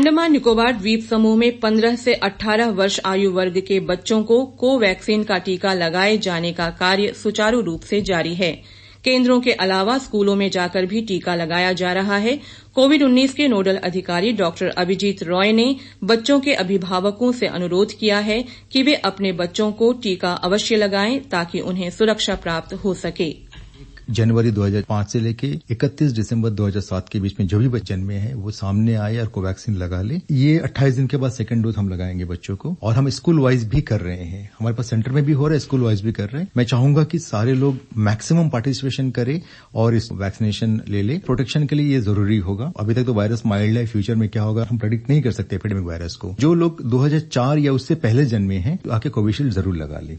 अंडमान निकोबार द्वीप समूह में 15 से 18 वर्ष आयु वर्ग के बच्चों को कोवैक्सीन का टीका लगाए जाने का कार्य सुचारू रूप से जारी है। केंद्रों के अलावा स्कूलों में जाकर भी टीका लगाया जा रहा है। कोविड-19 के नोडल अधिकारी डॉ अभिजीत रॉय ने बच्चों के अभिभावकों से अनुरोध किया है कि वे अपने बच्चों को टीका अवश्य लगाएं ताकि उन्हें सुरक्षा प्राप्त हो सके। जनवरी 2005 से लेके 31 दिसंबर 2007 के बीच में जो भी बच्चे जन्मे हैं वो सामने आए और कोवैक्सीन लगा ले। ये 28 दिन के बाद सेकंड डोज हम लगाएंगे बच्चों को और हम स्कूल वाइज भी कर रहे हैं। हमारे पास सेंटर में भी हो रहा है, स्कूल वाइज भी कर रहे हैं। मैं चाहूंगा कि सारे लोग मैक्सिमम पार्टिसिपेशन करें और इस वैक्सीनेशन ले ले। प्रोटेक्शन के लिए ये जरूरी होगा। अभी तक तो वायरस माइल्ड है, फ्यूचर में क्या होगा हम प्रेडिक्ट नहीं कर सकते एपिडेमिक वायरस को। जो लोग 2004 या उससे पहले जन्मे हैं आके कोविशील्ड जरूर लगा ले।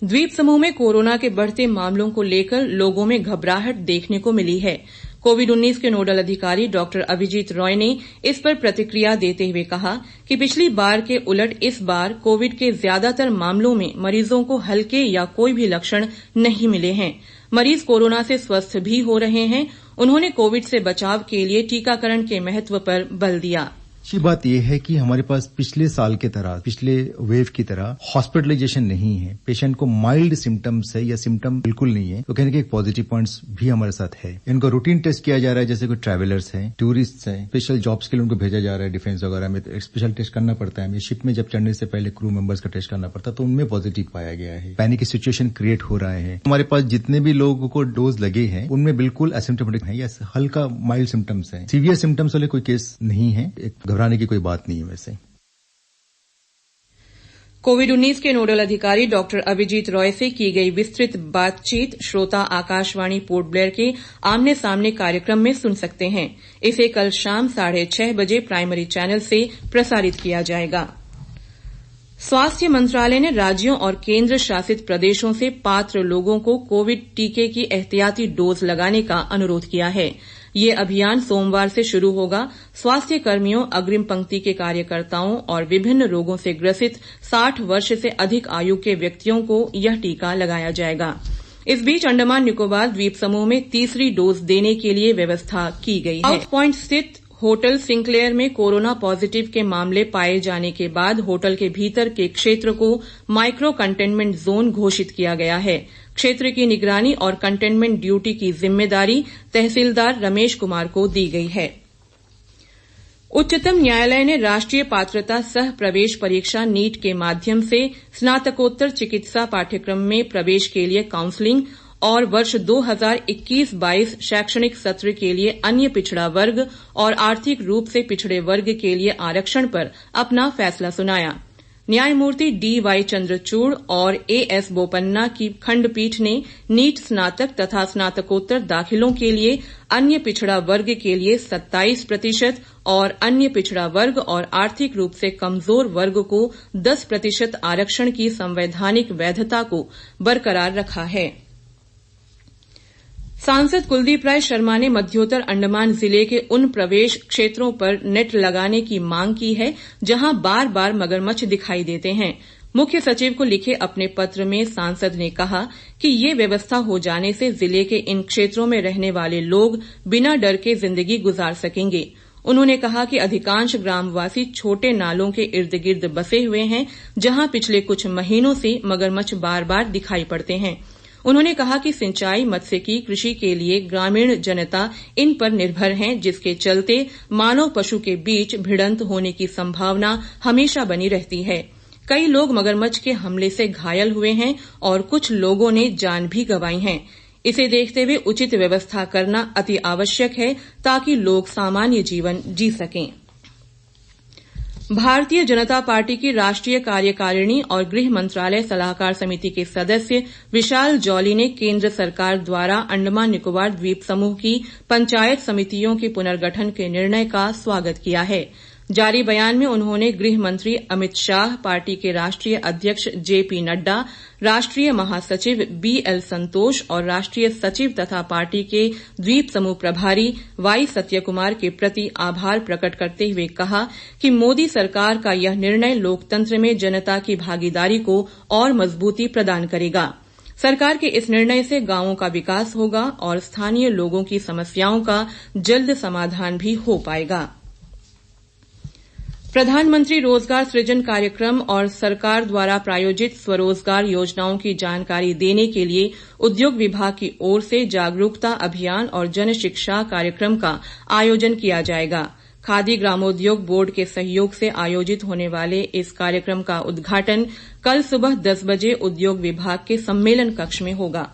द्वीप समूह में कोरोना के बढ़ते मामलों को लेकर लोगों में घबराहट देखने को मिली है। कोविड-19 के नोडल अधिकारी डॉ अभिजीत रॉय ने इस पर प्रतिक्रिया देते हुए कहा कि पिछली बार के उलट इस बार कोविड के ज्यादातर मामलों में मरीजों को हल्के या कोई भी लक्षण नहीं मिले हैं। मरीज कोरोना से स्वस्थ भी हो रहे हैं। उन्होंने कोविड से बचाव के लिए टीकाकरण के महत्व पर बल दिया। अच्छी बात यह है कि हमारे पास पिछले साल के तरह, पिछले वेव की तरह हॉस्पिटलाइजेशन नहीं है। पेशेंट को माइल्ड सिम्टम्स है या सिम्टम बिल्कुल नहीं है तो कहने के एक पॉजिटिव पॉइंट्स भी हमारे साथ है। इनको रूटीन टेस्ट किया जा रहा है, जैसे कोई ट्रैवलर्स हैं, टूरिस्ट हैं, स्पेशल जॉब्स के लिए उनको भेजा जा रहा है डिफेंस वगैरह में, तो स्पेशल टेस्ट करना पड़ता है। शिप में जब चढ़ने से पहले क्रू मेंबर्स का टेस्ट करना पड़ता है तो उनमें पॉजिटिव पाया गया है। पैनिक की सिचुएशन क्रिएट हो रहा है। हमारे पास जितने भी लोगों को डोज लगे हैं उनमें बिल्कुल एसिम्प्टोमेटिक है या हल्का माइल्ड सिम्टम्स है। सीवियर सिम्टम्स वाले कोई केस नहीं है। घबराने की कोई बात नहीं है। वैसे कोविड-19 के नोडल अधिकारी डॉ अभिजीत रॉय से की गई विस्तृत बातचीत श्रोता आकाशवाणी पोर्ट ब्लेयर के आमने सामने कार्यक्रम में सुन सकते हैं। इसे कल शाम 6:30 बजे प्राइमरी चैनल से प्रसारित किया जाएगा। स्वास्थ्य मंत्रालय ने राज्यों और केंद्र शासित प्रदेशों से पात्र लोगों को कोविड टीके की एहतियाती डोज लगाने का अनुरोध किया है। ये अभियान सोमवार से शुरू होगा। स्वास्थ्य कर्मियों, अग्रिम पंक्ति के कार्यकर्ताओं और विभिन्न रोगों से ग्रसित 60 वर्ष से अधिक आयु के व्यक्तियों को यह टीका लगाया जाएगा। इस बीच अंडमान निकोबार द्वीप समूह में तीसरी डोज देने के लिए व्यवस्था की गई है। साउथ पॉइंट स्थित होटल सिंक्लेयर में कोरोना पॉजिटिव के मामले पाए जाने के बाद होटल के भीतर के क्षेत्र को माइक्रो कंटेनमेंट जोन घोषित किया गया है। क्षेत्र की निगरानी और कंटेनमेंट ड्यूटी की जिम्मेदारी तहसीलदार रमेश कुमार को दी गई है। उच्चतम न्यायालय ने राष्ट्रीय पात्रता सह प्रवेश परीक्षा नीट के माध्यम से स्नातकोत्तर चिकित्सा पाठ्यक्रम में प्रवेश के लिए काउंसलिंग और वर्ष 2021-22 शैक्षणिक सत्र के लिए अन्य पिछड़ा वर्ग और आर्थिक रूप से पिछड़े वर्ग के लिए आरक्षण पर अपना फैसला सुनाया। न्यायमूर्ति DY चंद्रचूड़ और AS बोपन्ना की खंडपीठ ने नीट स्नातक तथा स्नातकोत्तर दाखिलों के लिए अन्य पिछड़ा वर्ग के लिए 27% और अन्य पिछड़ा वर्ग और आर्थिक रूप से कमजोर वर्ग को 10% आरक्षण की संवैधानिक वैधता को बरकरार रखा है। सांसद कुलदीप राय शर्मा ने मध्योत्तर अंडमान जिले के उन प्रवेश क्षेत्रों पर नेट लगाने की मांग की है जहां बार बार मगरमच्छ दिखाई देते हैं। मुख्य सचिव को लिखे अपने पत्र में सांसद ने कहा कि ये व्यवस्था हो जाने से जिले के इन क्षेत्रों में रहने वाले लोग बिना डर के जिंदगी गुजार सकेंगे। उन्होंने कहा कि अधिकांश ग्रामवासी छोटे नालों के इर्द गिर्द बसे हुए हैं जहां पिछले कुछ महीनों से मगरमच्छ बार बार दिखाई पड़ते हैं। उन्होंने कहा कि सिंचाई, मत्स्यिकी, कृषि के लिए ग्रामीण जनता इन पर निर्भर है, जिसके चलते मानव पशु के बीच भिड़ंत होने की संभावना हमेशा बनी रहती है। कई लोग मगरमच्छ के हमले से घायल हुए हैं और कुछ लोगों ने जान भी गंवाई है। इसे देखते हुए उचित व्यवस्था करना अति आवश्यक है ताकि लोग सामान्य जीवन जी सकें। भारतीय जनता पार्टी की राष्ट्रीय कार्यकारिणी और गृह मंत्रालय सलाहकार समिति के सदस्य विशाल जॉली ने केंद्र सरकार द्वारा अंडमान निकोबार द्वीप समूह की पंचायत समितियों के पुनर्गठन के निर्णय का स्वागत किया है। जारी बयान में उन्होंने गृह मंत्री अमित शाह, पार्टी के राष्ट्रीय अध्यक्ष JP नड्डा, राष्ट्रीय महासचिव BL संतोष और राष्ट्रीय सचिव तथा पार्टी के द्वीप समूह प्रभारी Y सत्यकुमार के प्रति आभार प्रकट करते हुए कहा कि मोदी सरकार का यह निर्णय लोकतंत्र में जनता की भागीदारी को और मजबूती प्रदान करेगा। सरकार के इस निर्णय से गांवों का विकास होगा और स्थानीय लोगों की समस्याओं का जल्द समाधान भी हो पाएगा। प्रधानमंत्री रोजगार सृजन कार्यक्रम और सरकार द्वारा प्रायोजित स्वरोजगार योजनाओं की जानकारी देने के लिए उद्योग विभाग की ओर से जागरूकता अभियान और जन शिक्षा कार्यक्रम का आयोजन किया जाएगा। खादी ग्रामोद्योग बोर्ड के सहयोग से आयोजित होने वाले इस कार्यक्रम का उद्घाटन कल सुबह 10 बजे उद्योग विभाग के सम्मेलन कक्ष में होगा।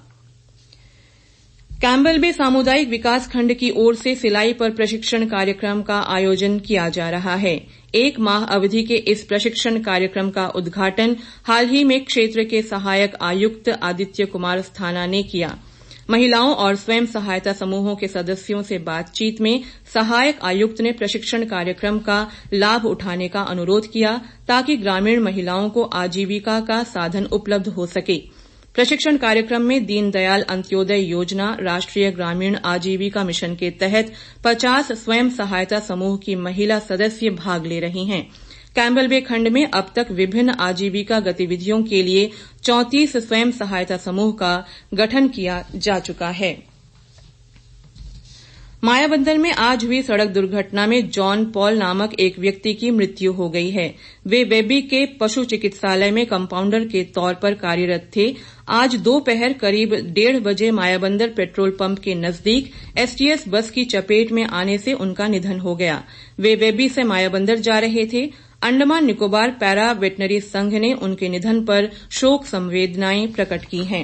कैम्बल बे सामुदायिक विकास खंड की ओर से सिलाई पर प्रशिक्षण कार्यक्रम का आयोजन किया जा रहा है। 1 माह अवधि के इस प्रशिक्षण कार्यक्रम का उद्घाटन हाल ही में क्षेत्र के सहायक आयुक्त आदित्य कुमार स्थाना ने किया। महिलाओं और स्वयं सहायता समूहों के सदस्यों से बातचीत में सहायक आयुक्त ने प्रशिक्षण कार्यक्रम का लाभ उठाने का अनुरोध किया ताकि ग्रामीण महिलाओं को आजीविका का साधन उपलब्ध हो सके। प्रशिक्षण कार्यक्रम में दीनदयाल अंत्योदय योजना राष्ट्रीय ग्रामीण आजीविका मिशन के तहत 50 स्वयं सहायता समूह की महिला सदस्य भाग ले रही हैं। कैम्बल बे खंड में अब तक विभिन्न आजीविका गतिविधियों के लिए 34 स्वयं सहायता समूह का गठन किया जा चुका है। मायाबंदर में आज हुई सड़क दुर्घटना में जॉन पॉल नामक एक व्यक्ति की मृत्यु हो गई है। वे वेबी के पशु चिकित्सालय में कंपाउंडर के तौर पर कार्यरत थे। आज दोपहर करीब 1:30 बजे मायाबंदर पेट्रोल पंप के नजदीक एसटीएस बस की चपेट में आने से उनका निधन हो गया। वे वेबी से मायाबंदर जा रहे थे। अंडमान निकोबार पैरा वेटनरी संघ ने उनके निधन पर शोक संवेदनाएं प्रकट की हैं।